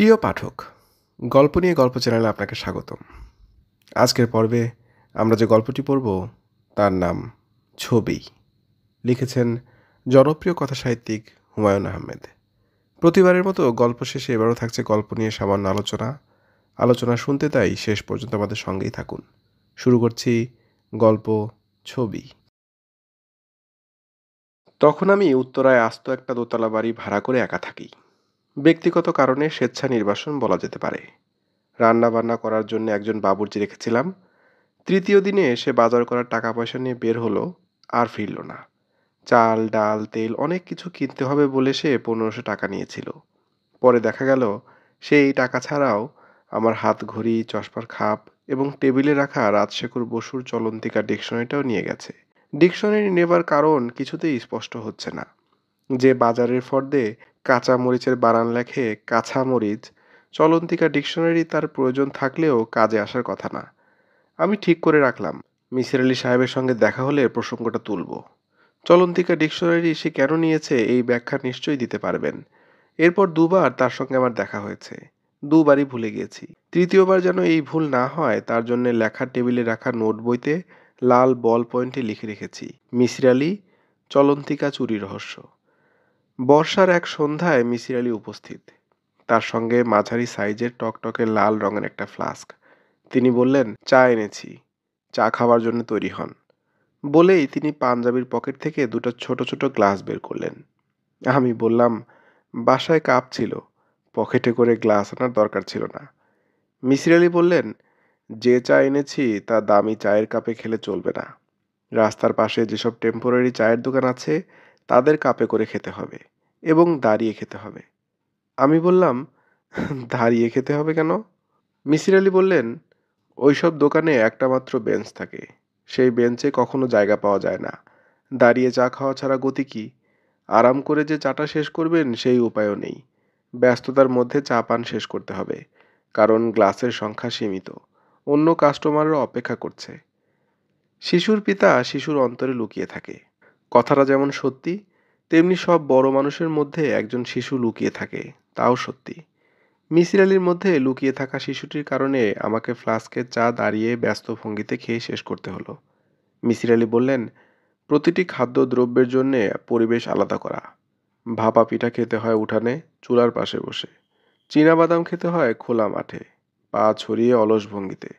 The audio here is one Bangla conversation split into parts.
প্রিয় পাঠক, গল্প নিয়ে গল্প চ্যানেলে আপনাকে স্বাগতম। আজকের পর্বে আমরা যে গল্পটি পড়ব তার নাম ছবি। লিখেছেন জনপ্রিয় কথাসাহিত্যিক হুমায়ুন আহমেদ। প্রতিবারের মতো গল্প শেষে এবারও থাকছে গল্প নিয়ে সামান্য আলোচনা শুনতে, তাই শেষ পর্যন্ত আমাদের সঙ্গেই থাকুন। শুরু করছি গল্প ছবি। তখন আমি উত্তরায় আস্ত একটা দোতলা বাড়ি ভাড়া করে একা থাকি। ব্যক্তিগত কারণে স্বেচ্ছা নির্বাসন বলা যেতে পারে। রান্না বান্না করার জন্য একজন বাবুর্চি রেখেছিলাম। তৃতীয় দিনে সে বাজার করার টাকা পয়সা নিয়ে বের হলো, আর ফিরল না। চাল ডাল তেল অনেক কিছু কিনতে হবে বলে সে 1500 টাকা নিয়েছিল। পরে দেখা গেল সে এই টাকা ছাড়াও আমার হাত ঘড়ি, চশমার খাপ এবং টেবিলে রাখা রাজশেখর বসুর চলন্তিকা ডিকশনারিটাও নিয়ে গেছে। ডিকশনারি নেবার কারণ কিছুতেই স্পষ্ট হচ্ছে না। যে বাজারের ফর্দে কাঁচা মরিচের বানান লেখে কাঁচা মরিচ, চলন্তিকা ডিকশনারি তার প্রয়োজন থাকলেও কাজে আসার কথা না। আমি ঠিক করে রাখলাম মিসির আলি সাহেবের সঙ্গে দেখা হলে প্রসঙ্গটা তুলব। চলন্তিকা ডিকশনারি সে কেন নিয়েছে এই ব্যাখ্যা নিশ্চয়ই দিতে পারবেন। এরপর দুবার তার সঙ্গে আমার দেখা হয়েছে, দুবারই ভুলে গিয়েছি। তৃতীয়বার যেন এই ভুল না হয় তার জন্য লেখার টেবিলে রাখা নোট বইতে লাল বল পয়েন্টে লিখে রেখেছি, মিসির আলি, চলন্তিকা চুরি রহস্য। বর্ষার এক সন্ধ্যায় মিসির আলি উপস্থিত। তার সঙ্গে মাঝারি সাইজের টকটকে লাল রঙের একটা ফ্লাস্ক। তিনি বললেন, চা এনেছি, চা খাওয়ার জন্য তৈরি হন। বলেই তিনি পাঞ্জাবির পকেট থেকে দুটো ছোট ছোট গ্লাস বের করলেন। আমি বললাম, বাসায় কাপ ছিল, পকেটে করে গ্লাস আনার দরকার ছিল না। মিসির আলি বললেন, যে চা এনেছি তা দামি চায়ের কাপে খেলে চলবে না। রাস্তার পাশে যেসব টেম্পোরারি চায়ের দোকান আছে তাদের কাপে করে খেতে হবে এবং দাঁড়িয়ে খেতে হবে। আমি বললাম, দাঁড়িয়ে খেতে হবে কেন? মিসির আলি বললেন, ওইসব দোকানে একটা মাত্র বেঞ্চ থাকে, সেই বেঞ্চে কখনো জায়গা পাওয়া যায় না। দাঁড়িয়ে চা খাওয়া ছাড়া গতি কি? আরাম করে যে চাটা শেষ করবেন সেই উপায়ও নেই। ব্যস্ততার মধ্যে চা পান শেষ করতে হবে, কারণ গ্লাসের সংখ্যা সীমিত। অন্য কাস্টমাররা অপেক্ষা করছে। শিশুর পিতা শিশুর অন্তরে লুকিয়ে থাকে, কথাটা যেমন সত্যি, তেমনি সব বড় মানুষের মধ্যে একজন শিশু লুকিয়ে থাকে, তাও সত্যি। মিসির আলির মধ্যে লুকিয়ে থাকা শিশুটির কারণে আমাকে ফ্লাস্কের চা দাঁড়িয়ে ব্যস্ত ভঙ্গিতে খেয়ে শেষ করতে হলো। মিসির আলি বললেন, প্রতিটি খাদ্যদ্রব্যের জন্য পরিবেশ আলাদা করা। ভাপা পিঠা খেতে হয় উঠানে চুলার পাশে বসে, চীনাবাদাম খেতে হয় খোলা মাঠে পা ছড়িয়ে অলস ভঙ্গিতে,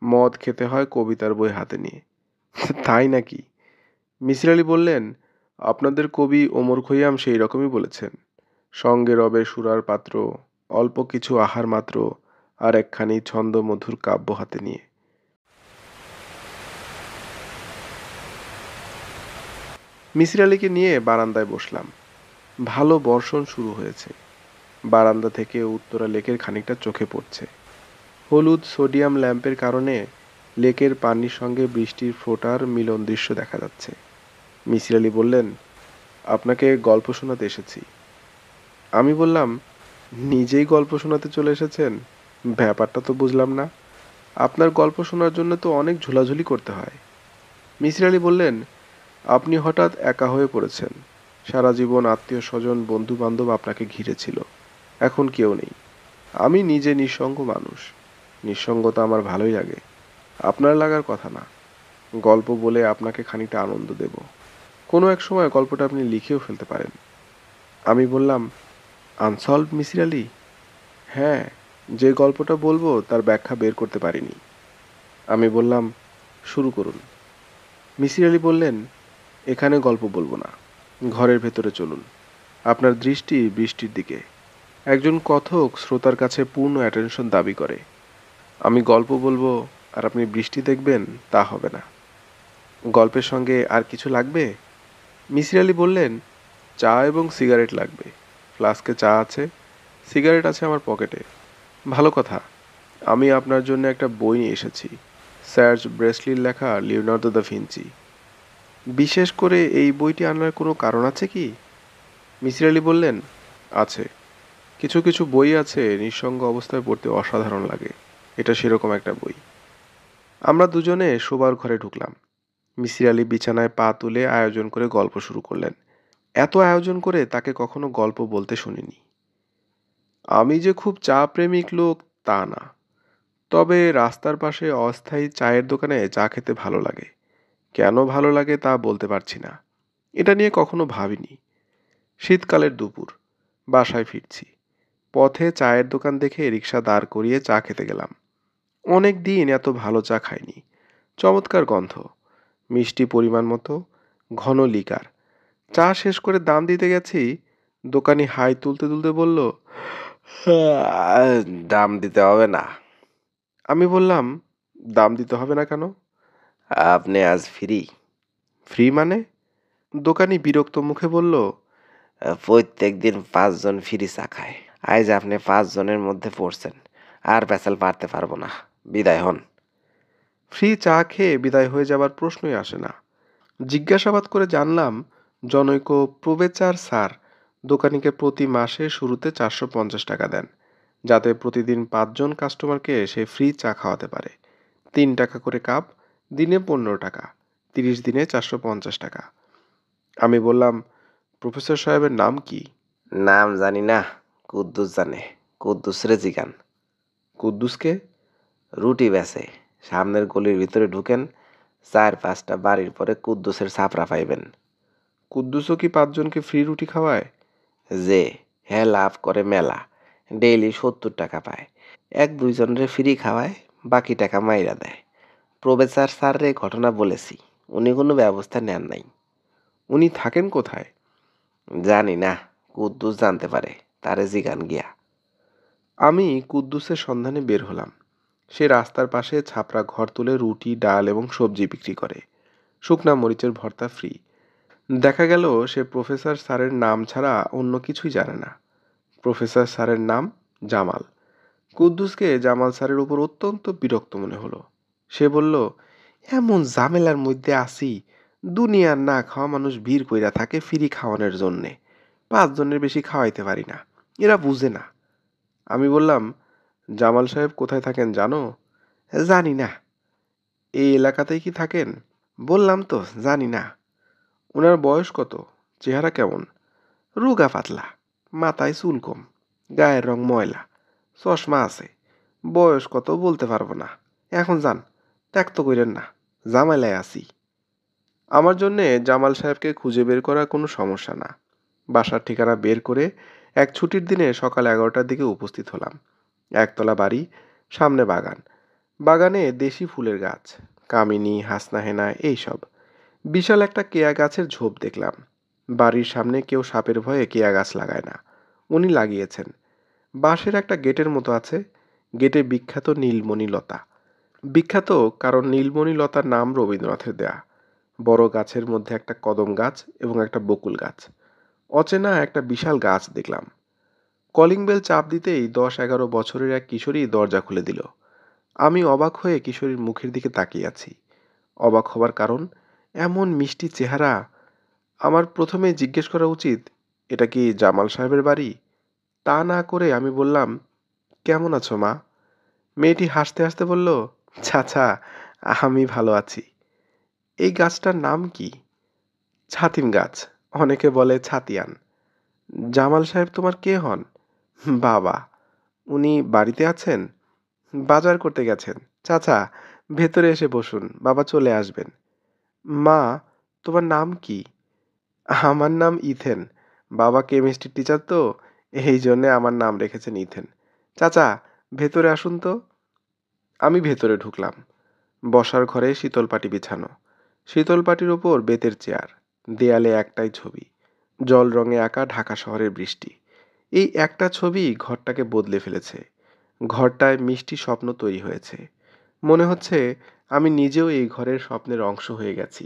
মদ খেতে হয় কবিতার বই হাতে নিয়ে। তাই নাকি? মিসির আলি বললেন, আপনাদের কবি ওমর খৈয়াম সেই রকমই বলেছেন, সঙ্গে রবে সুরার পাত্র, অল্প কিছু আহার মাত্র, আর একখানি ছন্দমধুর কাব্য হাতে নিয়ে। মিসির আলিকে নিয়ে বারান্দায় বসলাম। ভালো বর্ষণ শুরু হয়েছে। বারান্দা থেকে উত্তরা লেকের খানিকটা চোখে পড়ছে। হলুদ সোডিয়াম ল্যাম্পের কারণে লেকের পানির সঙ্গে বৃষ্টির ফোঁটার মিলন দৃশ্য দেখা যাচ্ছে। মিসির আলি বললেন, আপনাকে গল্প শোনাতে এসেছি। আমি বললাম, নিজেই গল্প শোনাতে চলে এসেছেন? ব্যাপারটা তো বুঝলাম না। আপনার গল্প শোনার জন্য তো অনেক ঝুলাঝুলি করতে হয়। মিসির আলি বললেন, আপনি হঠাৎ একা হয়ে পড়েছেন। সারা জীবন আত্মীয় স্বজন বন্ধু বান্ধব আপনাকে ঘিরে ছিল, এখন কেউ নেই। আমি নিজে নিঃসঙ্গ মানুষ। নিঃসঙ্গতা আমার ভালোই লাগে, আপনার লাগার কথা না। গল্প বলে আপনাকে খানিকটা আনন্দ দেব। কোনো এক সময় গল্পটা আপনি লিখেও ফেলতে পারেন। আমি বললাম, আনসলভড মিসির আলি? হ্যাঁ, যে গল্পটা বলবো তার ব্যাখ্যা বের করতে পারিনি। আমি বললাম, শুরু করুন। মিসির আলি বললেন, এখানে গল্প বলবো না, ঘরের ভেতরে চলুন। আপনার দৃষ্টি বৃষ্টির দিকে। একজন কথক শ্রোতার কাছে পূর্ণ অ্যাটেনশন দাবি করে। আমি গল্প বলবো আর আপনি বৃষ্টি দেখবেন, তা হবে না। গল্পের সঙ্গে আর কিছু লাগবে? মিসির আলি বললেন, চা এবং সিগারেট লাগবে। ফ্লাস্কে চা আছে, সিগারেট আছে আমার পকেটে। ভালো কথা, আমি আপনার জন্য একটা বই নিয়ে এসেছি, সার্জ ব্রেসলির লেখা লিওনার্দো দা ভিঞ্চি। বিশেষ করে এই বইটি আনার কোনো কারণ আছে কি? মিসির আলি বললেন, আছে। কিছু কিছু বই আছে নিঃসঙ্গ অবস্থায় পড়তে অসাধারণ লাগে, এটা সেরকম একটা বই। আমরা দুজনে শোবার ঘরে ঢুকলাম। মিসির আলি বিছানায় পা তুলে আয়োজন করে গল্প শুরু করলেন। এত আয়োজন করে তাকে কখনো গল্প বলতে শুনিনি। আমি যে খুব চা প্রেমিক লোক তা না। তবে রাস্তার পাশে অস্থায়ী চায়ের দোকানে চা খেতে ভালো লাগে। কেন ভালো লাগে তা বলতে পারছি না। এটা নিয়ে কখনো ভাবিনি। শীতকালের দুপুর, বাসায় ফিরছি। পথে চায়ের দোকান দেখে রিক্সা দাঁড় করিয়ে চা খেতে গেলাম। অনেক দিন এত ভালো চা খাইনি। চমৎকার গন্ধ, মিষ্টি পরিমাণ মতো, ঘন লিকার। চা শেষ করে দাম দিতে গেছি, দোকানি হাই তুলতে তুলতে বলল, দাম দিতে হবে না। আমি বললাম, দাম দিতে হবে না কেন? আপনি আজ ফ্রি। ফ্রি মানে? দোকানি বিরক্ত মুখে বলল, প্রত্যেক দিন 5 জন ফ্রি চা খায়। আজ আপনি 5 জনের মধ্যে পড়ছেন। আর পেছাল পারতে পারবো না, বিদায় হন। ফ্রি চা খেয়ে বিদায় হয়ে যাবার প্রশ্নই আসে না। জিজ্ঞাসাবাদ করে জানলাম, জনৈক প্রবেচার স্যার দোকানিকে প্রতি মাসে শুরুতে 450 টাকা দেন, যাতে প্রতিদিন 5 জন কাস্টমারকে সে ফ্রি চা খাওয়াতে পারে। 3 টাকা করে কাপ, দিনে 15 টাকা, 30 দিনে 450 টাকা। আমি বললাম, প্রফেসর সাহেবের নাম কি? নাম জানি না, কুদ্দুস জানে। কুদ্দুসরে জিগান। কুদ্দুসকে? রুটি বেচে। সামনের গলির ভিতরে ঢুকেন, 4-5টা বাড়ির পরে কুদ্দুসের ছাপরা পাইবেন। কুদ্দুসও কি 5 জনকে ফ্রি রুটি খাওয়ায়? যে, হ্যাঁ, লাভ করে মেলা। ডেইলি 70 টাকা পায়। 1-2 জনরে ফ্রি খাওয়ায়, বাকি টাকা মাইরা দেয়। প্রফেসর স্যাররে ঘটনা বলেছি, উনি কোনো ব্যবস্থা নেন নাই। উনি থাকেন কোথায়? জানি না, কুদ্দুস জানতে পারে, তারে জিগান গিয়া। আমি কুদ্দুসের সন্ধানে বের হলাম। সে রাস্তার পাশে ছাপরা ঘর তুলে রুটি, ডাল এবং সবজি বিক্রি করে। শুকনা মরিচের ভর্তা ফ্রি। দেখা গেল সে প্রফেসর স্যারের নাম ছাড়া অন্য কিছুই জানে না। প্রফেসর স্যারের নাম জামাল। কুদ্দুসকে জামাল স্যারের উপর অত্যন্ত বিরক্ত মনে হলো। সে বলল, এমন ঝামেলার মধ্যে আছি, দুনিয়ার না খাওয়া মানুষ ভিড় কইরা থাকে ফ্রি খাওয়ানোর জন্যে। 5 জনের বেশি খাওয়াইতে পারি না, এরা বুঝে না। আমি বললাম, জামাল সাহেব কোথায় থাকেন জানো? জানি না। এই এলাকাতেই কি থাকেন? বললাম তো জানি না। ওনার বয়স কত? চেহারা কেমন? রোগা পাতলা, মাথায় চুল কম, গায়ের রং ময়লা, চশমা আছে। বয়স কত বলতে পারবো না। এখন যান, ত্যাক্ত কইরেন না, ঝামেলায় আছি। আমার জন্যে জামাল সাহেবকে খুঁজে বের করা কোনো সমস্যা না। বাসার ঠিকানা বের করে এক ছুটির দিনে সকাল 11টার দিকে উপস্থিত হলাম। একতলা বাড়ি, সামনে বাগান। বাগানে দেশি ফুলের গাছ, কামিনী, হাসনাহেনা এইসব। বিশাল একটা কেয়া গাছের ঝোপ দেখলাম। বাড়ির সামনে কেউ সাপের ভয়ে কেয়া গাছ লাগায় না, উনি লাগিয়েছেন। বাঁশের একটা গেটের মতো আছে। গেটে বিখ্যাত নীলমণি লতা। বিখ্যাত কারণ নীলমণি লতার নাম রবীন্দ্রনাথের দেয়া। বড় গাছের মধ্যে একটা কদম গাছ এবং একটা বকুল গাছ। অচেনা একটা বিশাল গাছ দেখলাম। কলিং বেল চাপ দিতেই 10-11 বছরের এক কিশোরী দরজা খুলে দিল। আমি অবাক হয়ে কিশোরীর মুখের দিকে তাকিয়ে আছি। অবাক হবার কারণ, এমন মিষ্টি চেহারা। আমার প্রথমে জিজ্ঞেস করা উচিত, এটা কি জামাল সাহেবের বাড়ি? তা না করে আমি বললাম, কেমন আছো মা? মেয়েটি হাসতে হাসতে বলল, চাচা, আমি ভালো আছি। এই গাছটার নাম কি? ছাতিম গাছ, অনেকে বলে ছাতিয়ান। জামাল সাহেব তোমার কে হন? বাবা। উনি বাড়িতে আছেন? বাজার করতে গেছেন। চাচা, ভেতরে এসে বসুন, বাবা চলে আসবেন। মা, তোমার নাম কি? আমার নাম ইথেন। বাবা কেমিস্ট্রি টিচার তো, এই জন্যে আমার নাম রেখেছেন ইথেন। চাচা, ভেতরে আসুন তো। আমি ভেতরে ঢুকলাম। বসার ঘরে শীতল পাটি বিছানো। শীতল পাটির ওপর বেতের চেয়ার। দেয়ালে একটাই ছবি, জল রঙে আঁকা ঢাকা শহরের বৃষ্টি। এই একটা ছবি ঘরটাকে বদলে ফেলেছে। ঘরটায় মিষ্টি স্বপ্ন তৈরি হয়েছে। মনে হচ্ছে আমি নিজেও এই ঘরের স্বপ্নের অংশ হয়ে গেছি।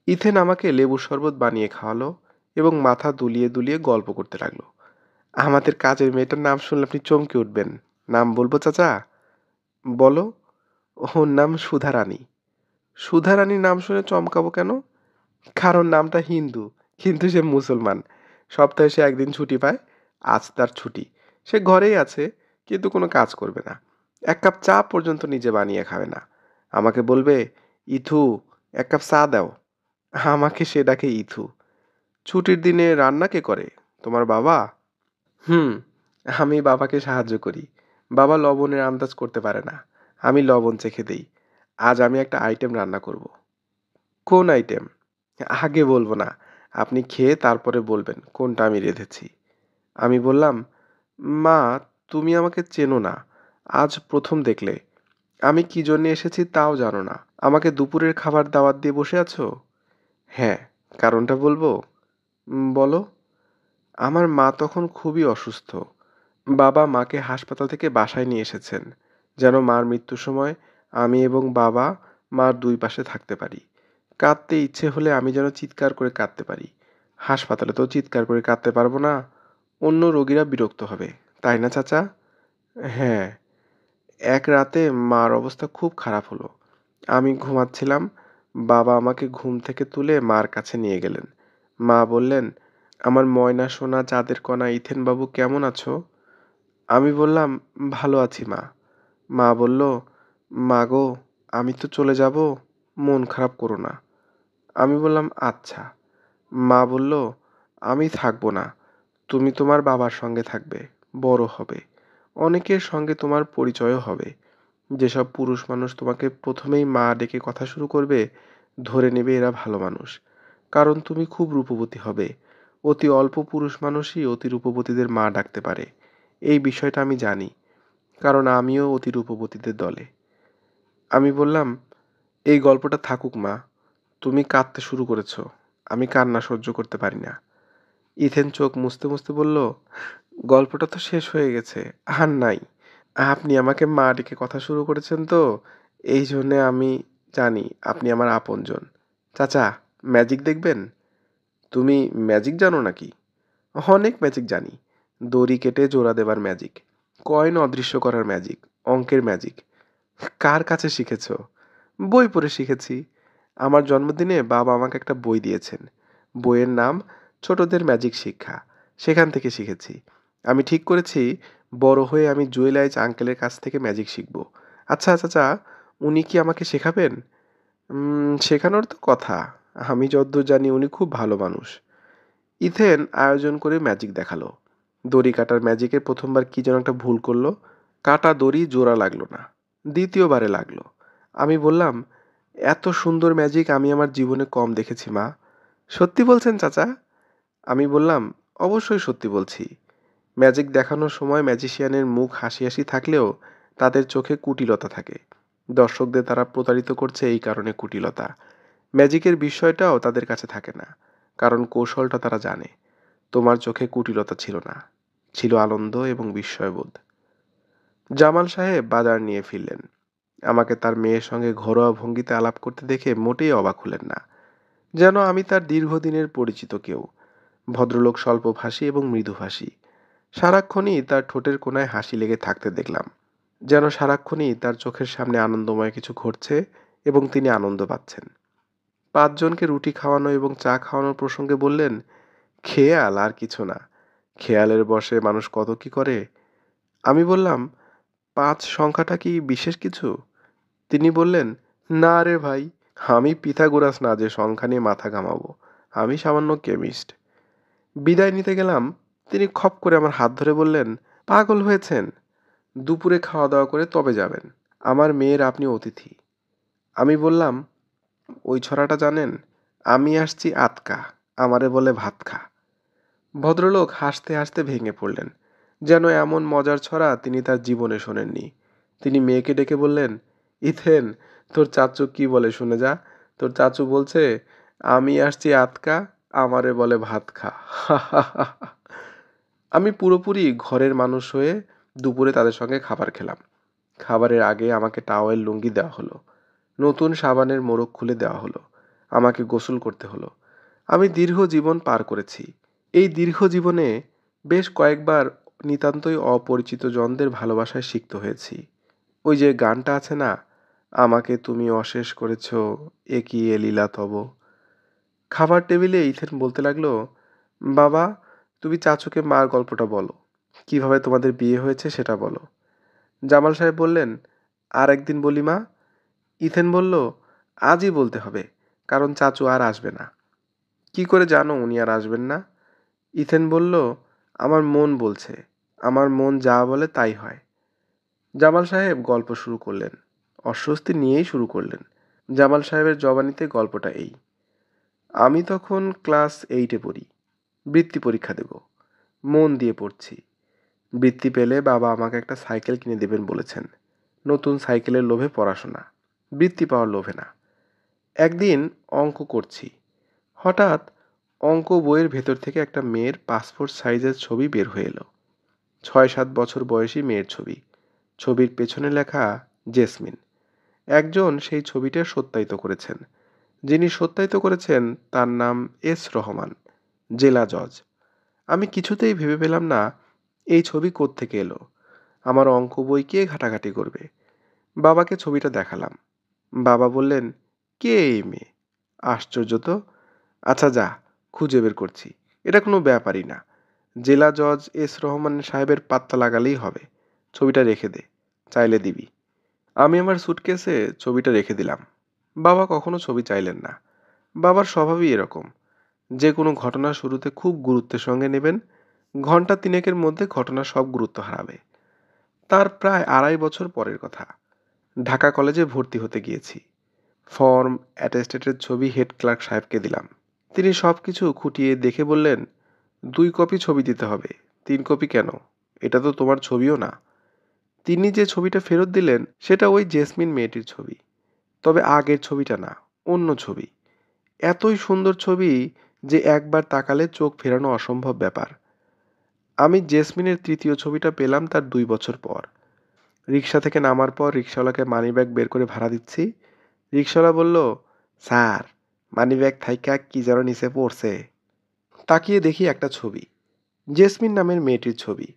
ইথেন আমাকে লেবুর শরবত বানিয়ে খাওয়ালো এবং মাথা দুলিয়ে দুলিয়ে গল্প করতে লাগলো। আমাদের কাজের মেয়েটার নাম শুনলে আপনি চমকে উঠবেন। নাম বলবো চাচা? বলো। ওর নাম সুধা রানী। সুধা রানীর নাম শুনে চমকাবো কেন? কারণ নামটা হিন্দু, কিন্তু সে মুসলমান। সপ্তাহে সে একদিন ছুটি পায়। আজ তার ছুটি। সে ঘরেই আছে, কিন্তু কোনো কাজ করবে না। 1 কাপ চা পর্যন্ত নিজে বানিয়ে খাবে না। আমাকে বলবে, ইথু, 1 কাপ চা দাও। আমাকে সে ডাকে ইথু। ছুটির দিনে রান্না কে করে? তোমার বাবা? হুম, আমি বাবাকে সাহায্য করি। বাবা লবণের আন্দাজ করতে পারে না। আমি লবণ চেখে দেই। আজ আমি একটা আইটেম রান্না করব। কোন আইটেম? আগে বলব না। আপনি খেয়ে তারপরে বলবেন কোনটা আমি রেঁধেছি। আমি বললাম, মা, তুমি আমাকে চেনো না। আজ প্রথম দেখলে। আমি কি জন্যে এসেছি তাও জানো না। আমাকে দুপুরের খাবার দাওয়াত দিয়ে বসে আছো? হ্যাঁ, কারণটা বলবো? বলো। আমার মা তখন খুবই অসুস্থ। বাবা মাকে হাসপাতাল থেকে বাসায় নিয়ে এসেছেন, যেন মার মৃত্যুর সময় আমি এবং বাবা মার দুই পাশে থাকতে পারি। কাঁদতে ইচ্ছে হলে আমি যেন চিৎকার করে কাঁদতে পারি। হাসপাতালে তো চিৎকার করে কাঁদতে পারবো না। অন্য রোগীরা বিরক্ত হবে, তাই না চাচা? হ্যাঁ। এক রাতে মার অবস্থা খুব খারাপ হলো। আমি ঘুমাচ্ছিলাম। বাবা আমাকে ঘুম থেকে তুলে মার কাছে নিয়ে গেলেন। মা বললেন, আমার ময়না সোনা চাঁদের কণা ইথেন বাবু কেমন আছো? আমি বললাম, ভালো আছি মা। মা বলল, মা গো, আমি তো চলে যাব, মন খারাপ করো না। আমি বললাম, আচ্ছা। মা বলল, আমি থাকবো না, তুমি তোমার বাবার সঙ্গে থাকবে, বড় হবে, অনেকের সঙ্গে তোমার পরিচয়ও হবে। যেসব পুরুষ মানুষ তোমাকে প্রথমেই মা ডেকে কথা শুরু করবে, ধরে নেবে এরা ভালো মানুষ। কারণ তুমি খুব রূপবতী হবে। অতি অল্প পুরুষ মানুষই অতি রূপবতীদের মা ডাকতে পারে। এই বিষয়টা আমি জানি, কারণ আমিও অতি রূপবতীদের দলে। আমি বললাম, এই গল্পটা থাকুক মা, তুমি কাঁদতে শুরু করেছো। আমি কান্না সহ্য করতে পারি না। ইথেন চোখ মুছতে মুছতে বলল, গল্পটা তো শেষ হয়ে গেছে, আর নাই। আপনি আমাকে মা ডেকে কথা শুরু করেছেন তো, এই জন্যে আমি জানি আপনি আমার আপনজন। চাচা, ম্যাজিক দেখবেন? তুমি ম্যাজিক জানো নাকি? অনেক ম্যাজিক জানি। দড়ি কেটে জোড়া দেবার ম্যাজিক, কয়েন অদৃশ্য করার ম্যাজিক, অঙ্কের ম্যাজিক। কার কাছে শিখেছো? বই পড়ে শিখেছি। আমার জন্মদিনে বাবা আমাকে একটা বই দিয়েছেন। বইয়ের নাম ছোটদের ম্যাজিক শিক্ষা। সেখান থেকে শিখেছি। আমি ঠিক করেছি বড় হয়ে আমি জুয়েল আইচ আঙ্কেলের কাছ থেকে ম্যাজিক শিখব। আচ্ছা চাচা, উনি কি আমাকে শেখাবেন? শেখানোর তো কথা। আমি যদ্দূর জানি উনি খুব ভালো মানুষ। ইথেন আয়োজন করে ম্যাজিক দেখালো। দড়ি কাটার ম্যাজিকে প্রথমবার কি যেন একটা ভুল করলো। কাটা দড়ি জোড়া লাগলো না। দ্বিতীয়বারে লাগলো। আমি বললাম, এত সুন্দর ম্যাজিক আমি আমার জীবনে কম দেখেছি মা। সত্যি বলছেন চাচা? আমি বললাম, অবশ্যই সত্যি বলছি। ম্যাজিক দেখানোর সময় ম্যাজিশিয়ানের মুখ হাসি হাসি থাকলেও তাদের চোখে কুটিলতা থাকে। দর্শকদের তারা প্রতারিত করছে এই কারণে কুটিলতা। ম্যাজিকের বিষয়টাও তাদের কাছে থাকে না, কারণ কৌশলটা তারা জানে। তোমার চোখে কুটিলতা ছিল না, ছিল আনন্দ এবং বিস্ময়বোধ। জামাল সাহেব বাজার নিয়ে ফিরলেন। আমাকে তার মেয়ের সঙ্গে ঘরোয়া ভঙ্গিতে আলাপ করতে দেখে মোটেই অবাক হলেন না, যেন আমি তার দীর্ঘদিনের পরিচিত কেউ। ভদ্রলোক স্বল্পভাষী এবং মৃদুভাষী। সারাক্ষণই তার ঠোঁটের কোণায় হাসি লেগে থাকতে দেখলাম, যেন সারাক্ষণই তার চোখের সামনে আনন্দময় কিছু ঘটছে এবং তিনি আনন্দ পাচ্ছেন। ৫ জনকে রুটি খাওয়ানো এবং চা খাওয়ানোর প্রসঙ্গে বললেন, খেয়াল আর কিছু না। খেয়ালের বশে মানুষ কত কি করে। আমি বললাম, ৫ সংখ্যাটা কি বিশেষ কিছু? তিনি বললেন, না রে ভাই, আমি পিথাগোরাস না যে সংখ্যা নিয়ে মাথা ঘামাবো। আমি সামান্য কেমিস্ট। বিদায় নিতে গেলাম, তিনি খপ করে আমার হাত ধরে বললেন, পাগল হয়েছেন? দুপুরে খাওয়া দাওয়া করে তবে যাবেন। আমার মেয়ের আপনি অতিথি। আমি বললাম, ওই ছড়াটা জানেন? আমি আসছি আতকা, আমারে বলে ভাত খা। ভদ্রলোক হাসতে হাসতে ভেঙে পড়লেন, যেন এমন মজার ছড়া তিনি তার জীবনে শোনেননি। তিনি মেয়েকে ডেকে বললেন, ইথেন, তোর চাচু কি বলে শুনে যা। তোর চাচু বলছে, আমি আসছি আতকা, আমারে বলে ভাত খা। আমি পুরোপুরি ঘরের মানুষ হয়ে দুপুরে তাদের সঙ্গে খাবার খেলাম। খাবারের আগে আমাকে টাওয়েল লুঙ্গি দেওয়া হলো। নতুন সাবানের মোড়ক খুলে দেওয়া হলো। আমাকে গোসল করতে হলো। আমি দীর্ঘ জীবন পার করেছি। এই দীর্ঘ জীবনে বেশ কয়েকবার নিতান্তই অপরিচিত জনদের ভালোবাসায় সিক্ত হয়েছি। ওই যে গানটা আছে না, আমাকে তুমি অশেষ করেছ, এ কি এ লীলা তব। খাবার টেবিলে ইথেন বলতে লাগলো, বাবা, তুমি চাচুকে মার গল্পটা বলো, কিভাবে তোমাদের বিয়ে হয়েছে সেটা বলো। জামাল সাহেব বললেন, আর একদিন বলি মা। ইথেন বলল, আজই বলতে হবে, কারণ চাচু আর আসবে না। কি করে জানো উনি আর আসবেন না? ইথেন বলল, আমার মন বলছে। আমার মন যা বলে তাই হয়। জামাল সাহেব গল্প শুরু করলেন। অস্বস্তি নিয়েই শুরু করলেন। জামাল সাহেবের জবানিতে গল্পটা এই: আমি তখন ক্লাস 8-এ পড়ি। বৃত্তি পরীক্ষা দেব। মন দিয়ে পড়ছি। বৃত্তি পেলে বাবা আমাকে একটা সাইকেল কিনে দেবেন বলেছেন। নতুন সাইকেলের লোভে পড়াশোনা, বৃত্তি পাওয়ার লোভে না। একদিন অঙ্ক করছি। হঠাৎ অঙ্ক বইয়ের ভেতর থেকে একটা মেয়ের পাসপোর্ট সাইজের ছবি বের হয়ে এলো। 6-7 বছর বয়সী মেয়ের ছবি। ছবির পেছনে লেখা জেসমিন। একজন সেই ছবিটা সত্যায়িত করেছেন। যিনি সত্যায়িত করেছেন তার নাম এস রহমান, জেলা জজ। আমি কিছুতেই ভেবে পেলাম না এই ছবি কোত্থেকে এলো। আমার অঙ্ক বই কে ঘাটাঘাটি করবে? বাবাকে ছবিটা দেখালাম। বাবা বললেন, কে এই মেয়ে? আশ্চর্য তো। আচ্ছা যা, খুঁজে বের করছি। এটা কোনো ব্যাপারই না। জেলা জজ এস রহমান সাহেবের পাত্তা লাগালেই হবে। ছবিটা রেখে দে, চাইলে দিবি। আমি আমার সুটকেসে ছবিটা রেখে দিলাম। বাবা কখনো ছবি চাইলেন না। বাবার স্বভাবই এরকম। যে কোনো ঘটনা শুরুতে খুব গুরুত্বের সঙ্গে নেবেন, ঘন্টা তিনেকের মধ্যে ঘটনা সব গুরুত্ব হারাবে। তার প্রায় 2.5 বছর পরের কথা। ঢাকা কলেজে ভর্তি হতে গিয়েছি। ফর্ম, অ্যাটেস্টেডের ছবি হেড ক্লার্ক সাহেবকে দিলাম। তিনি সব কিছু খুঁটিয়ে দেখে বললেন, 2 কপি ছবি দিতে হবে। 3 কপি কেন? এটা তো তোমার ছবিও না। তিনি যে ছবিটা ফেরত দিলেন সেটা ওই জেসমিন মেয়েটির ছবি। তবে আগের ছবিটা না, অন্য ছবি। এতই সুন্দর ছবি যে একবার তাকালে চোখ ফেরানো অসম্ভব ব্যাপার। আমি জেসমিনের তৃতীয় ছবিটা পেলাম তার 2 বছর পর। রিক্সা থেকে নামার পর রিক্সাওয়ালাকে মানিব্যাগ বের করে ভাড়া দিচ্ছি। রিক্সাওয়ালা বলল, স্যার, মানিব্যাগ থাইকা কি যেন নিচে পড়ছে। তাকিয়ে দেখি একটা ছবি, জেসমিন নামের মেয়েটির ছবি।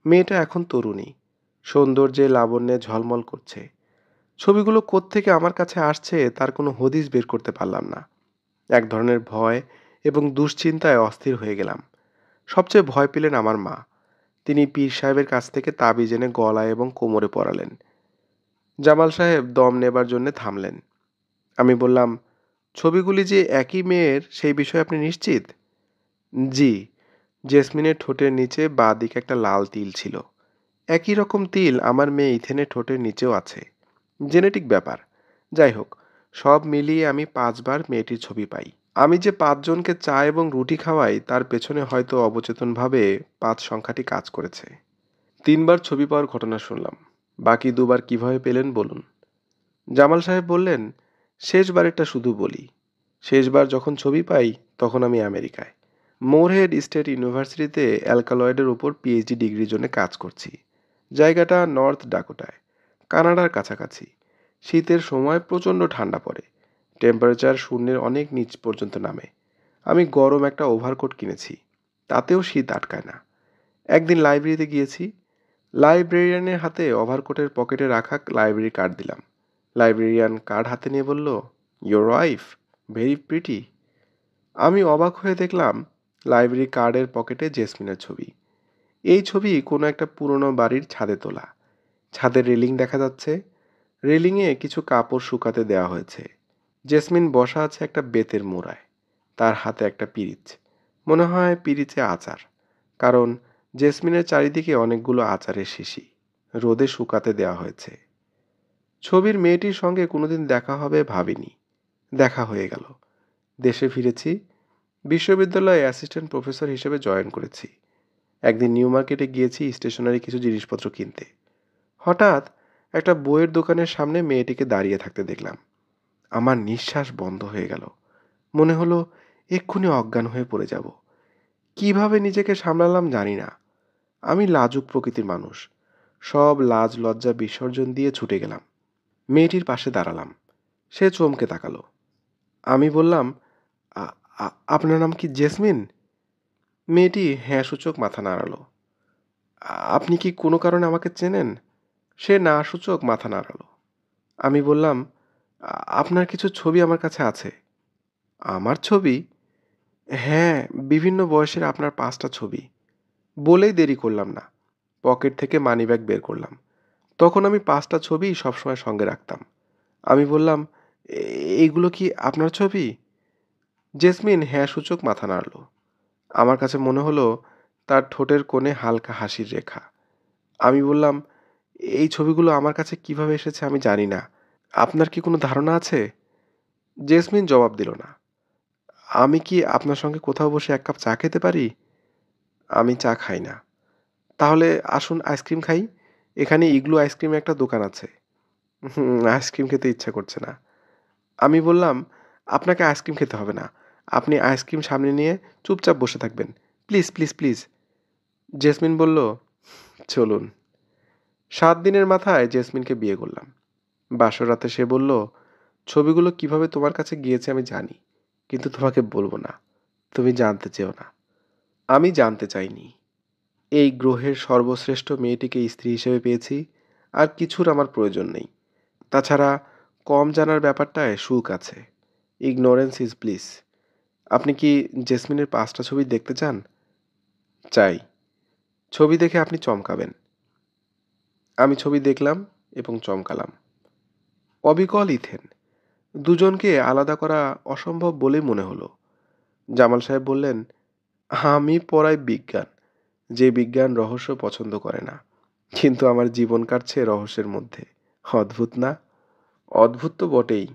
মেয়েটা এখন তরুণী, সৌন্দর্যে লাবণ্যে ঝলমল করছে। ছবিগুলো কোত্থেকে আমার কাছে আসছে তার কোনো হদিস বের করতে পারলাম না। এক ধরনের ভয় এবং দুশ্চিন্তায় অস্থির হয়ে গেলাম। সবচেয়ে ভয় পেলেন আমার মা। তিনি পীর সাহেবের কাছ থেকে তাবিজ এনে গলায় এবং কোমরে পরালেন। জামাল সাহেব দম নেবার জন্য থামলেন। আমি বললাম, ছবিগুলি যে একই মেয়ের সেই বিষয়ে আপনি নিশ্চিত? জি। জেসমিনের ঠোঁটের নিচে বাঁ দিকে একটা লাল তিল ছিল। একই রকম তিল আমার মেয়ে ইথেনের ঠোঁটের নিচেও আছে। জেনেটিক ব্যাপার। যাই হোক, সব মিলিয়ে আমি 5 বার মেয়েটির ছবি পাই। আমি যে 5 জনকে চা এবং রুটি খাওয়াই তার পেছনে হয়তো অবচেতনভাবে 5 সংখ্যাটি কাজ করেছে। 3 বার ছবি পাওয়ার ঘটনা শুনলাম। বাকি 2 বার কিভাবে পেলেন বলুন। জামাল সাহেব বললেন, শেষবারেরটা শুধু বলি। শেষবার যখন ছবি পাই তখন আমি আমেরিকায় মোরহেড স্টেট ইউনিভার্সিটিতে অ্যালকালয়েডের উপর পিএইচডি ডিগ্রির জন্য কাজ করছি। জায়গাটা নর্থ ডাকোটায়, কানাডার কাছাকাছি। শীতের সময় প্রচণ্ড ঠান্ডা পড়ে। টেম্পারেচার শূন্যের অনেক নিচ পর্যন্ত নামে। আমি গরম একটা ওভারকোট কিনেছি, তাতেও শীত আটকায় না। একদিন লাইব্রেরিতে গিয়েছি। লাইব্রেরিয়ানের হাতে ওভারকোটের পকেটে রাখা লাইব্রেরি কার্ড দিলাম। লাইব্রেরিয়ান কার্ড হাতে নিয়ে বলল, ইয়োর ওয়াইফ ভেরি প্রিটি। আমি অবাক হয়ে দেখলাম লাইব্রেরি কার্ডের পকেটে জেসমিনের ছবি। এই ছবি কোনো একটা পুরনো বাড়ির ছাদে তোলা। ছাদের রেলিং দেখা যাচ্ছে। রেলিংয়ে কিছু কাপড় শুকাতে দেওয়া হয়েছে। জেসমিন বসা আছে একটা বেতের মোড়ায়। তার হাতে একটা পিরিচ। মনে হয় পিরিচে আচার, কারণ জেসমিনের চারিদিকে অনেকগুলো আচারের শিশি। রোদে শুকাতে দেওয়া হয়েছে। ছবির মেয়েটির সঙ্গে কোনোদিন দেখা হবে ভাবিনি। দেখা হয়ে গেল। দেশে ফিরেছি। বিশ্ববিদ্যালয়ে অ্যাসিস্ট্যান্ট প্রফেসর হিসেবে জয়েন করেছি। একদিন নিউ মার্কেটে গিয়েছি স্টেশনারি কিছু জিনিসপত্র কিনতে। হঠাৎ একটা বইয়ের দোকানের সামনে মেয়েটিকে দাঁড়িয়ে থাকতে দেখলাম। আমার নিঃশ্বাস বন্ধ হয়ে গেল। মনে হলো এক্ষুনি অজ্ঞান হয়ে পড়ে যাব। কিভাবে নিজেকে সামলালাম জানি না। আমি লাজুক প্রকৃতির মানুষ। সব লাজ লজ্জা বিসর্জন দিয়ে ছুটে গেলাম। মেয়েটির পাশে দাঁড়ালাম। সে চমকে তাকালো। আমি বললাম, "আ- আপনার নাম কি জেসমিন?" মেয়েটি হ্যাঁ সূচক মাথা নাড়ালো। আপনি কি কোনো কারণে আমাকে চেনেন?" সে না সূচক মাথা নাড়ালো। আমি বললাম, আপনার কিছু ছবি আমার কাছে আছে।" আমার ছবি? হ্যাঁ, বিভিন্ন বয়সের আপনার 5টা ছবি। বলেই দেরি করলাম না। পকেট থেকে মানিব্যাগ বের করলাম। তখন আমি 5টা ছবি সবসময় সঙ্গে রাখতাম। আমি বললাম, এইগুলো কি আপনার ছবি?" জেসমিন হ্যাঁ সূচক মাথা নাড়ল। আমার কাছে মনে হলো তার ঠোঁটের কোণে হালকা হাসির রেখা। আমি বললাম, এই ছবিগুলো আমার কাছে কিভাবে এসেছে আমি জানি না। আপনার কি কোনো ধারণা আছে? জেসমিন জবাব দিল না। আমি কি আপনার সঙ্গে কোথাও বসে এক কাপ চা খেতে পারি? আমি চা খাই না। তাহলে আসুন আইসক্রিম খাই। এখানে ইগলু আইসক্রিমের একটা দোকান আছে। আইসক্রিম খেতে ইচ্ছা করছে না। আমি বললাম, আপনাকে আইসক্রিম খেতে হবে না। আপনি আইসক্রিম সামনে নিয়ে চুপচাপ বসে থাকবেন। Please, please, please. জেসমিন বলল, চলুন। 7 দিনের মাথায় জেসমিনকে বিয়ে করলাম। বাসর রাতে সে বলল, ছবিগুলো কিভাবে তোমার কাছে গিয়েছে আমি জানি, কিন্তু তোমাকে বলবো না। তুমি জানতে চেও না। আমি জানতে চাইনি। এই গ্রহের সর্বশ্রেষ্ঠ মেয়েটিকে স্ত্রী হিসেবে পেয়েছি, আর কিছুর আমার প্রয়োজন নেই। তাছাড়া কম জানার ব্যাপারটায় সুখ আছে। Ignorance is bliss. আপনি কি জেসমিনের 5টা ছবি দেখতে চান? চাই। ছবি দেখে আপনি চমকাবেন। আমি ছবি দেখলাম এবং চমকালাম। অবিকল ইথেন। দুজনকে আলাদা করা অসম্ভব বলেই মনে হলো। জামাল সাহেব বললেন, আমি পড়াই বিজ্ঞান, যে বিজ্ঞান রহস্য পছন্দ করে না। কিন্তু আমার জীবন কাটছে রহস্যের মধ্যে। অদ্ভুত না? অদ্ভুত তো বটেই।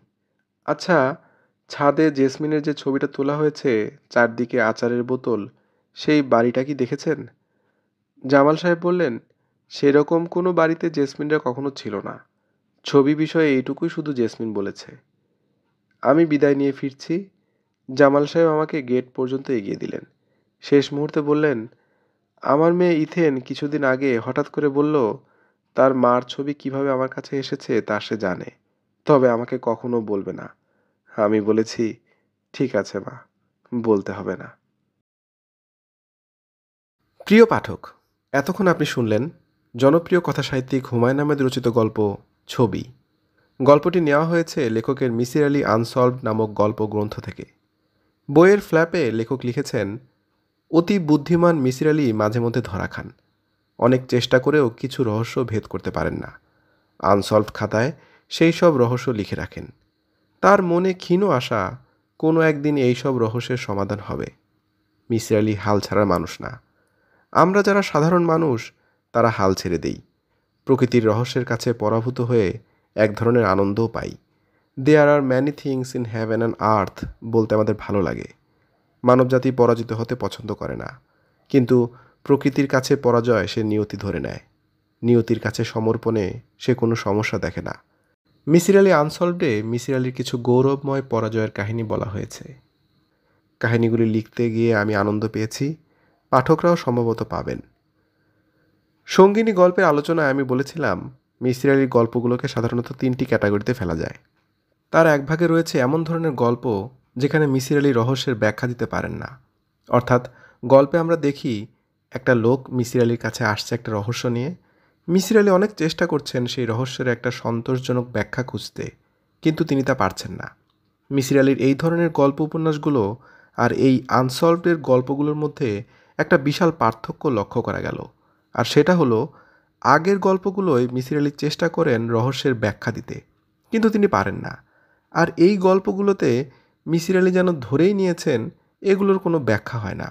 আচ্ছা, ছাদে জেসমিনের যে ছবিটা তোলা হয়েছে, চারদিকে আচারের বোতল, সেই বাড়িটা কি দেখেছেন? জামাল সাহেব বললেন, সেরকম কোনো বাড়িতে জেসমিনরা কখনো ছিল না। ছবি বিষয়ে এইটুকুই শুধু জেসমিন বলেছে। আমি বিদায় নিয়ে ফিরছি। জামাল সাহেব আমাকে গেট পর্যন্ত এগিয়ে দিলেন। শেষ মুহূর্তে বললেন, আমার মেয়ে ইথেন কিছুদিন আগে হঠাৎ করে বলল, তার মার ছবি কিভাবে আমার কাছে এসেছে তা সে জানে, তবে আমাকে কখনো বলবে না। আমি বলেছি, ঠিক আছে মা, বলতে হবে না। প্রিয় পাঠক, এতক্ষণ আপনি শুনলেন জনপ্রিয় কথাসাহিত্যিক হুমায়ুন আহমেদ রচিত গল্প ছবি। গল্পটি নেওয়া হয়েছে লেখকের মিসির আলী আনসলভড নামক গল্প গ্রন্থ থেকে। বইয়ের ফ্ল্যাপে লেখক লিখেছেন, অতি বুদ্ধিমান মিসির আলী মাঝে মধ্যে ধরা খান। অনেক চেষ্টা করেও কিছু রহস্য ভেদ করতে পারেন না। আনসলভড খাতায় সেই সব রহস্য লিখে রাখেন। তার মনে ক্ষীণ আশা, কোনো একদিন এই সব রহস্যের সমাধান হবে। মিসির আলী হাল ছাড়ার মানুষ না। আমরা যারা সাধারণ মানুষ, তারা হাল ছেড়ে দেই। প্রকৃতির রহস্যের কাছে পরাভূত হয়ে এক ধরনের আনন্দও পাই। There are many things in heaven and earth বলতে আমাদের ভালো লাগে। মানবজাতি পরাজিত হতে পছন্দ করে না, কিন্তু প্রকৃতির কাছে পরাজয় সে নিয়তি ধরে নেয়। নিয়তির কাছে সমর্পণে সে কোনো সমস্যা দেখে না। মিসির আলী আনসলভডে মিসির আলীর কিছু গৌরবময় পরাজয়ের কাহিনী বলা হয়েছে। কাহিনীগুলি লিখতে গিয়ে আমি আনন্দ পেয়েছি, পাঠকরাও সম্ভবত পাবেন। সঙ্গিনী গল্পের আলোচনায় আমি বলেছিলাম, মিসির আলীর গল্পগুলোকে সাধারণত 3টি ক্যাটাগরিতে ফেলা যায়। তার এক ভাগে রয়েছে এমন ধরনের গল্প যেখানে মিসির আলী রহস্যের ব্যাখ্যা দিতে পারেন না। অর্থাৎ গল্পে আমরা দেখি একটা লোক মিসির আলীর কাছে আসছে একটা রহস্য নিয়ে। মিসির আলী অনেক চেষ্টা করছেন সেই রহস্যের একটা সন্তোষজনক ব্যাখ্যা খুঁজতে, কিন্তু তিনি তা পারছেন না। মিসির আলীর এই ধরনের গল্প উপন্যাসগুলো আর এই আনসলভডের গল্পগুলোর মধ্যে একটা বিশাল পার্থক্য লক্ষ্য করা গেল। আর সেটা হলো, আগের গল্পগুলোয় মিসির আলী চেষ্টা করেন রহস্যের ব্যাখ্যা দিতে, কিন্তু তিনি পারেন না। আর এই গল্পগুলোতে মিসির আলী যেন ধরেই নিয়েছেন এগুলোর কোনো ব্যাখ্যা হয় না,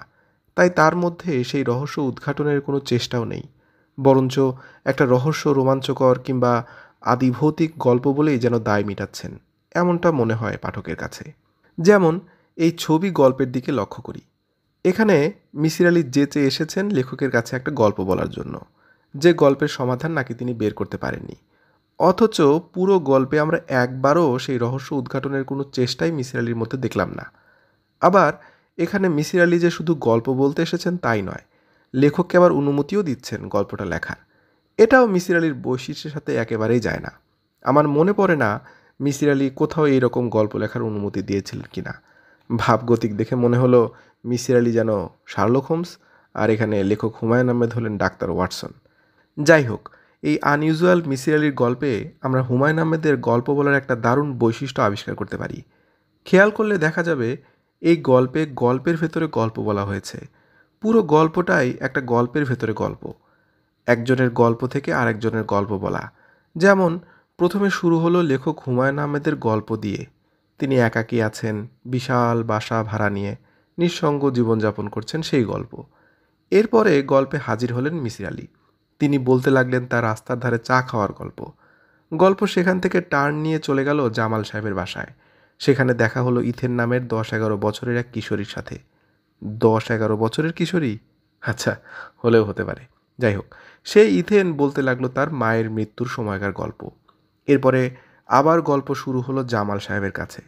তাই তার মধ্যে সেই রহস্য উদ্ঘাটনের কোনো চেষ্টাও নেই। বরঞ্চ একটা রহস্য রোমাঞ্চকর কিংবা আদিভৌতিক গল্প বলেই যেন দায় মিটাচ্ছেন, এমনটা মনে হয় পাঠকের কাছে। যেমন এই ছবি গল্পের দিকে লক্ষ্য করি। এখানে মিসির আলী যেচে এসেছেন লেখকের কাছে একটা গল্প বলার জন্য, যে গল্পের সমাধান নাকি তিনি বের করতে পারেননি। অথচ পুরো গল্পে আমরা একবারও সেই রহস্য উদ্ঘাটনের কোনো চেষ্টাই মিসির আলীর মধ্যে দেখলাম না। আবার এখানে মিসির আলী যে শুধু গল্প বলতে এসেছেন তাই নয়, লেখককে আবার অনুমতিও দিচ্ছেন গল্পটা লেখার। এটাও মিসির আলীর বৈশিষ্ট্যের সাথে একেবারেই যায় না। আমার মনে পড়ে না মিসির আলী কোথাও এইরকম গল্প লেখার অনুমতি দিয়েছিলেন কিনা। ভাবগতিক দেখে মনে হলো মিসির আলী যেন শার্লক হোমস, আর এখানে লেখক হুমায়ুন আহমেদ হলেন ডাক্তার ওয়াটসন। যাই হোক, এই আনইউজুয়াল মিসির আলীর গল্পে আমরা হুমায়ুন আহমেদের গল্প বলার একটা দারুণ বৈশিষ্ট্য আবিষ্কার করতে পারি। খেয়াল করলে দেখা যাবে এই গল্পে গল্পের ভেতরে গল্প বলা হয়েছে। পুরো গল্পটাই একটা গল্পের ভেতরে গল্প, একজনের গল্প থেকে আরেকজনের গল্প বলা। যেমন প্রথমে শুরু হলো লেখক হুমায়ুন আহমেদের গল্প দিয়ে। তিনি একাকী আছেন, বিশাল বাসা ভাড়া নিয়ে নিঃসঙ্গ জীবনযাপন করছেন, সেই গল্প। এরপরে গল্পে হাজির হলেন মিসির আলী। তিনি বলতে লাগলেন তার রাস্তার ধারে চা খাওয়ার গল্প। গল্প সেখান থেকে টার্ন নিয়ে চলে গেল জামাল সাহেবের বাসায়। সেখানে দেখা হলো ইথেন নামের 10-11 বছরের এক কিশোরীর সাথে। 10-11 বছরের কিশোরী? আচ্ছা, হলেও হতে পারে। যাই হোক, সেই ইথেন বলতে লাগলো তার মায়ের মৃত্যুর সময়কার গল্প। এরপরে আবার গল্প শুরু হলো জামাল সাহেবের কাছে।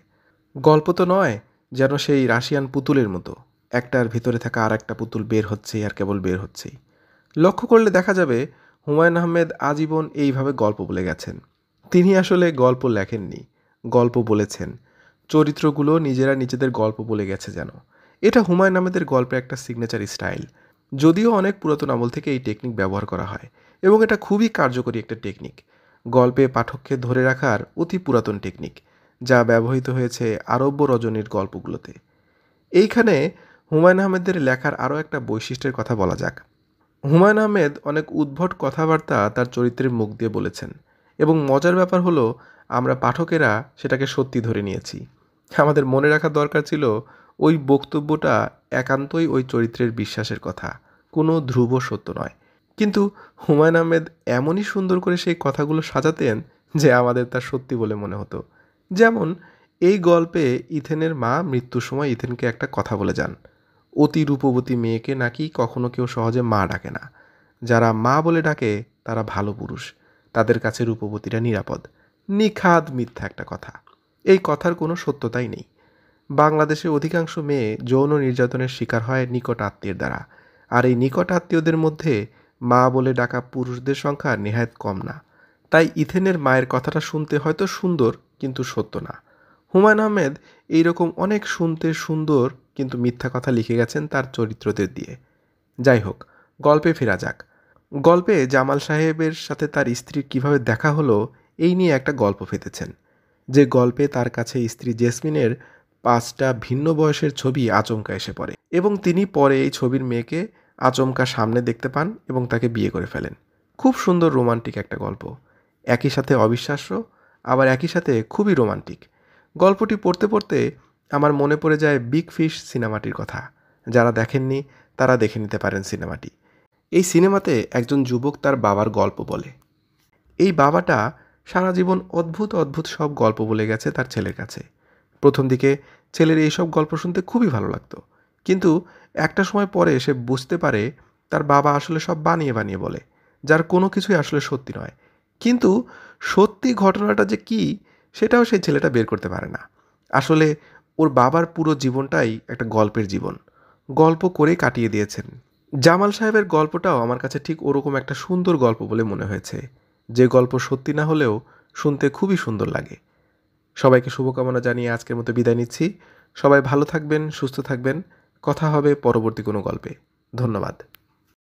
গল্প তো নয়, যেন সেই রাশিয়ান পুতুলের মতো। একটার ভিতরে থাকা আর একটা পুতুল বের হচ্ছেই আর কেবল বের হচ্ছেই। লক্ষ্য করলে দেখা যাবে হুমায়ুন আহমেদ আজীবন এইভাবে গল্প বলে গেছেন। তিনি আসলে গল্প লেখেননি, গল্প বলেছেন। চরিত্রগুলো নিজেরা নিজেদের গল্প বলে গেছে যেন। এটা হুমায়ুন আহমেদের গল্পের একটা সিগনেচার স্টাইল। যদিও অনেক পুরাতন আমল থেকে এই টেকনিক ব্যবহার করা হয় এবং এটা খুবই কার্যকরী একটা টেকনিক। গল্পে পাঠককে ধরে রাখার অতি পুরাতন টেকনিক, যা ব্যবহৃত হয়েছে আরব্য রজনীর গল্পগুলোতে। এইখানে হুমায়ুন আহমেদের লেখার আরও একটা বৈশিষ্ট্যের কথা বলা যাক। হুমায়ুন আহমেদ অনেক উদ্ভট কথাবার্তা তার চরিত্রের মুখ দিয়ে বলেছেন এবং মজার ব্যাপার হলো আমরা পাঠকেরা সেটাকে সত্যি ধরে নিয়েছি। আমাদের মনে রাখা দরকার ছিল ওই বক্তব্যটা একান্তই ওই চরিত্রের বিশ্বাসের কথা, কোনো ধ্রুব সত্য নয়। কিন্তু হুমায়ুন আহমেদ এমনই সুন্দর করে সেই কথাগুলো সাজাতেন যে আমাদের তা সত্যি বলে মনে হতো। যেমন এই গল্পে ইথেনের মা মৃত্যুর সময় ইথেনকে একটা কথা বলে যান। অতি রূপবতী মেয়েকে নাকি কখনো কেউ সহজে মা ডাকে না। যারা মা বলে ডাকে তারা ভালো পুরুষ, তাদের কাছে রূপবতীরা নিরাপদ। নিখাদ মিথ্যা একটা কথা। এই কথার কোনো সত্যতাই নেই। বাংলাদেশে অধিকাংশ মেয়ে যৌন নির্যাতনের শিকার হয় নিকট আত্মীয়ের দ্বারা, আর এই নিকট আত্মীয়দের মধ্যে মা বলে ডাকা পুরুষদের সংখ্যা নেহায়েত কম না। তাই ইথেনের মায়ের কথাটা শুনতে হয়তো সুন্দর, কিন্তু সত্য না। হুমায়ুন আহমেদ এইরকম অনেক শুনতে সুন্দর কিন্তু মিথ্যা কথা লিখে গেছেন তার চরিত্রদের দিয়ে। যাই হোক, গল্পে ফেরা যাক। গল্পে জামাল সাহেবের সাথে তার স্ত্রীর কিভাবে দেখা হলো এই নিয়ে একটা গল্প ফেতেছেন। যে গল্পে তার কাছে স্ত্রী জেসমিনের 5টা ভিন্ন বয়সের ছবি আচমকা এসে পড়ে এবং তিনি পরে এই ছবির মেয়েকে আচমকা সামনে দেখতে পান এবং তাকে বিয়ে করে ফেলেন। খুব সুন্দর রোমান্টিক একটা গল্প, একই সাথে অবিশ্বাস্য, আবার একই সাথে খুবই রোমান্টিক। গল্পটি পড়তে পড়তে আমার মনে পড়ে যায় বিগ ফিশ সিনেমাটির কথা। যারা দেখেননি তারা দেখে নিতে পারেন সিনেমাটি। এই সিনেমাতে একজন যুবক তার বাবার গল্প বলে। এই বাবাটা সারা জীবন অদ্ভুত অদ্ভুত সব গল্প বলে গেছে তার ছেলের কাছে। প্রথম দিকে ছেলের এইসব গল্প শুনতে খুবই ভালো লাগতো, কিন্তু একটা সময় পরে সে বুঝতে পারে তার বাবা আসলে সব বানিয়ে বানিয়ে বলে, যার কোনো কিছুই আসলে সত্যি নয়। কিন্তু সত্যি ঘটনাটা যে কী সেটাও সেই ছেলেটা বের করতে পারে না। আসলে ওর বাবার পুরো জীবনটাই একটা গল্পের জীবন, গল্প করেই কাটিয়ে দিয়েছেন। জামাল সাহেবের গল্পটাও আমার কাছে ঠিক ওরকম একটা সুন্দর গল্প বলে মনে হয়েছে, যে গল্প সত্যি না হলেও শুনতে খুবই সুন্দর লাগে। সবাইকে শুভকামনা জানিয়ে আজকের মতো বিদায় নিচ্ছি। সবাই ভালো থাকবেন, সুস্থ থাকবেন। কথা হবে পরবর্তী কোনো গল্পে। ধন্যবাদ।